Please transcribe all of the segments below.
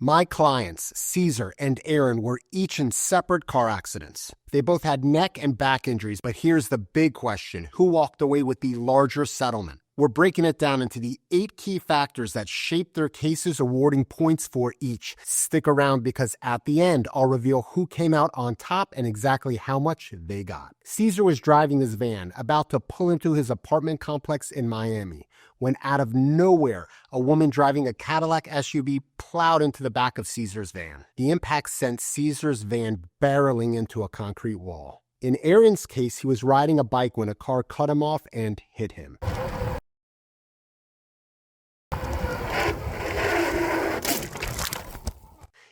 My clients, Caesar and Aaron, were each in separate car accidents. They both had neck and back injuries, but here's the big question. Who walked away with the larger settlement? We're breaking it down into the 8 key factors that shape their cases, awarding points for each. Stick around because at the end, I'll reveal who came out on top and exactly how much they got. Caesar was driving his van, about to pull into his apartment complex in Miami, when out of nowhere, a woman driving a Cadillac SUV plowed into the back of Caesar's van. The impact sent Caesar's van barreling into a concrete wall. In Aaron's case, he was riding a bike when a car cut him off and hit him.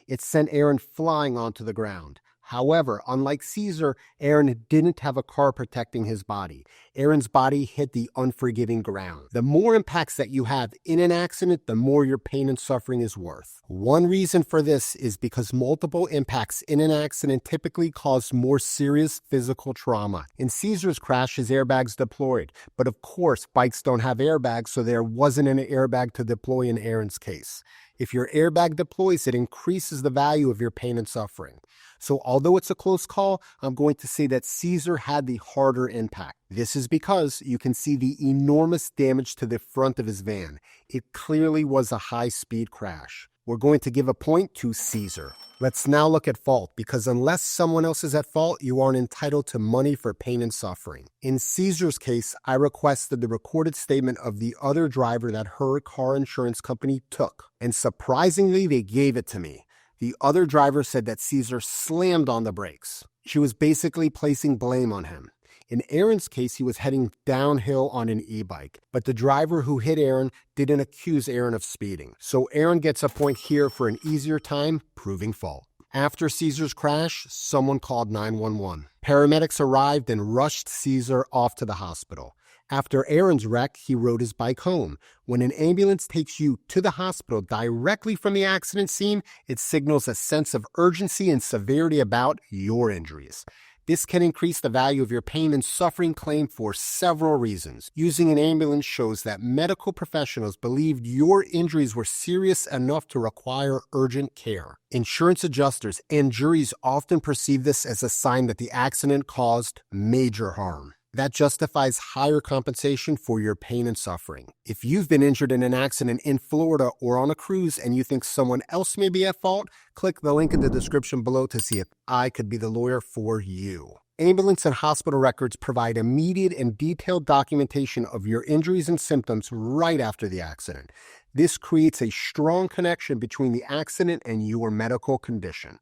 It sent Aaron flying onto the ground. However, unlike Caesar, Aaron didn't have a car protecting his body. Aaron's body hit the unforgiving ground. The more impacts that you have in an accident, the more your pain and suffering is worth. One reason for this is because multiple impacts in an accident typically cause more serious physical trauma. In Caesar's crash, his airbags deployed. But of course, bikes don't have airbags, so there wasn't an airbag to deploy in Aaron's case. If your airbag deploys, it increases the value of your pain and suffering. So although it's a close call, I'm going to say that Caesar had the harder impact. This is because you can see the enormous damage to the front of his van. It clearly was a high-speed crash. We're going to give a point to Caesar. Let's now look at fault, because unless someone else is at fault, you aren't entitled to money for pain and suffering. In Caesar's case, I requested the recorded statement of the other driver that her car insurance company took, and surprisingly, they gave it to me. The other driver said that Caesar slammed on the brakes. She was basically placing blame on him. In Aaron's case, he was heading downhill on an e-bike, but the driver who hit Aaron didn't accuse Aaron of speeding. So Aaron gets a point here for an easier time proving fault. After Caesar's crash, someone called 911. Paramedics arrived and rushed Caesar off to the hospital. After Aaron's wreck, he rode his bike home. When an ambulance takes you to the hospital directly from the accident scene, it signals a sense of urgency and severity about your injuries. This can increase the value of your pain and suffering claim for several reasons. Using an ambulance shows that medical professionals believed your injuries were serious enough to require urgent care. Insurance adjusters and juries often perceive this as a sign that the accident caused major harm. That justifies higher compensation for your pain and suffering. If you've been injured in an accident in Florida or on a cruise and you think someone else may be at fault, click the link in the description below to see if I could be the lawyer for you. Ambulance and hospital records provide immediate and detailed documentation of your injuries and symptoms right after the accident. This creates a strong connection between the accident and your medical condition.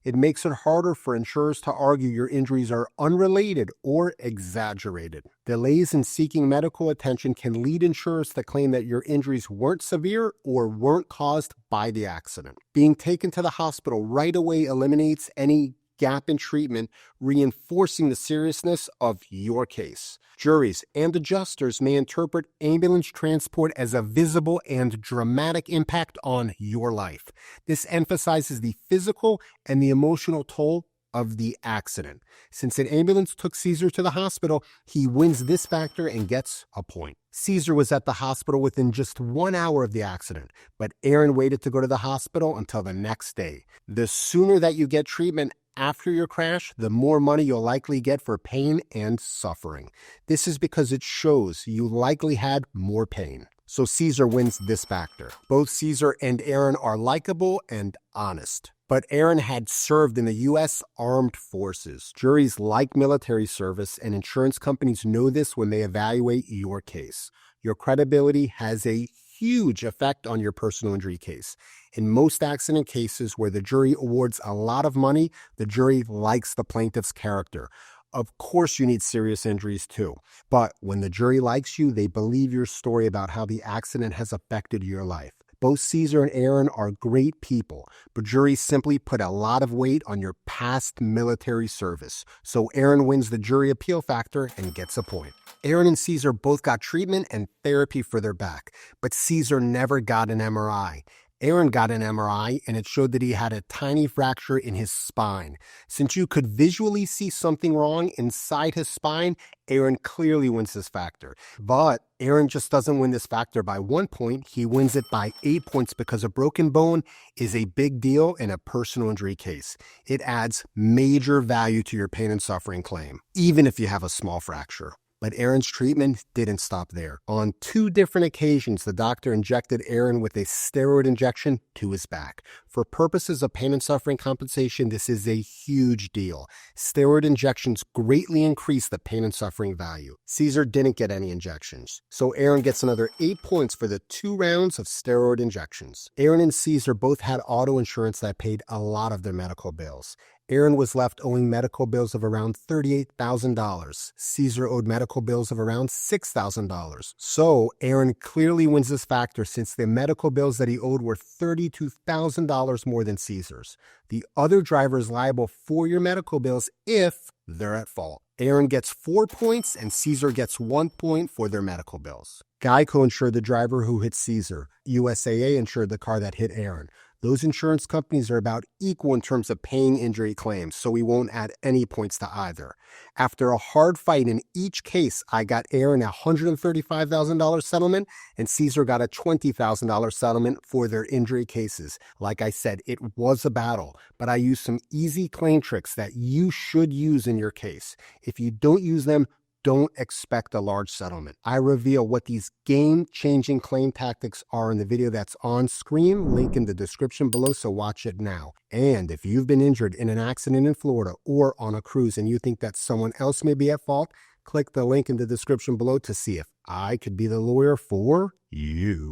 It makes it harder for insurers to argue your injuries are unrelated or exaggerated. Delays in seeking medical attention can lead insurers to claim that your injuries weren't severe or weren't caused by the accident. Being taken to the hospital right away eliminates any gap in treatment, reinforcing the seriousness of your case. Juries and adjusters may interpret ambulance transport as a visible and dramatic impact on your life. This emphasizes the physical and the emotional toll of the accident. Since an ambulance took Caesar to the hospital, he wins this factor and gets a point. Caesar was at the hospital within just 1 hour of the accident, but Aaron waited to go to the hospital until the next day. The sooner that you get treatment after your crash, the more money you'll likely get for pain and suffering. This is because it shows you likely had more pain. So Caesar wins this factor. Both Caesar and Aaron are likable and honest. But Aaron had served in the U.S. Armed Forces. Juries like military service, and insurance companies know this when they evaluate your case. Your credibility has a huge effect on your personal injury case. In most accident cases where the jury awards a lot of money, the jury likes the plaintiff's character. Of course, you need serious injuries too. But when the jury likes you, they believe your story about how the accident has affected your life. Both Caesar and Aaron are great people, but juries simply put a lot of weight on your past military service. So Aaron wins the jury appeal factor and gets a point. Aaron and Caesar both got treatment and therapy for their back, but Caesar never got an MRI. Aaron got an MRI and it showed that he had a tiny fracture in his spine. Since you could visually see something wrong inside his spine, Aaron clearly wins this factor. But Aaron just doesn't win this factor by 1 point. He wins it by 8 points because a broken bone is a big deal in a personal injury case. It adds major value to your pain and suffering claim, even if you have a small fracture. But Aaron's treatment didn't stop there. On 2 different occasions, the doctor injected Aaron with a steroid injection to his back. For purposes of pain and suffering compensation, this is a huge deal. Steroid injections greatly increase the pain and suffering value. Caesar didn't get any injections, so Aaron gets another 8 points for the 2 rounds of steroid injections. Aaron and Caesar both had auto insurance that paid a lot of their medical bills. Aaron was left owing medical bills of around $38,000. Caesar owed medical bills of around $6,000. So Aaron clearly wins this factor since the medical bills that he owed were $32,000 more than Caesar's. The other driver is liable for your medical bills if they're at fault. Aaron gets 4 points and Caesar gets 1 point for their medical bills. Geico insured the driver who hit Caesar. USAA insured the car that hit Aaron. Those insurance companies are about equal in terms of paying injury claims, so we won't add any points to either. After a hard fight in each case, I got Aaron a $135,000 settlement, and Caesar got a $20,000 settlement for their injury cases. Like I said, it was a battle, but I used some easy claim tricks that you should use in your case. If you don't use them, don't expect a large settlement. I reveal what these game-changing claim tactics are in the video that's on screen, link in the description below, so watch it now. And if you've been injured in an accident in Florida or on a cruise and you think that someone else may be at fault, click the link in the description below to see if I could be the lawyer for you.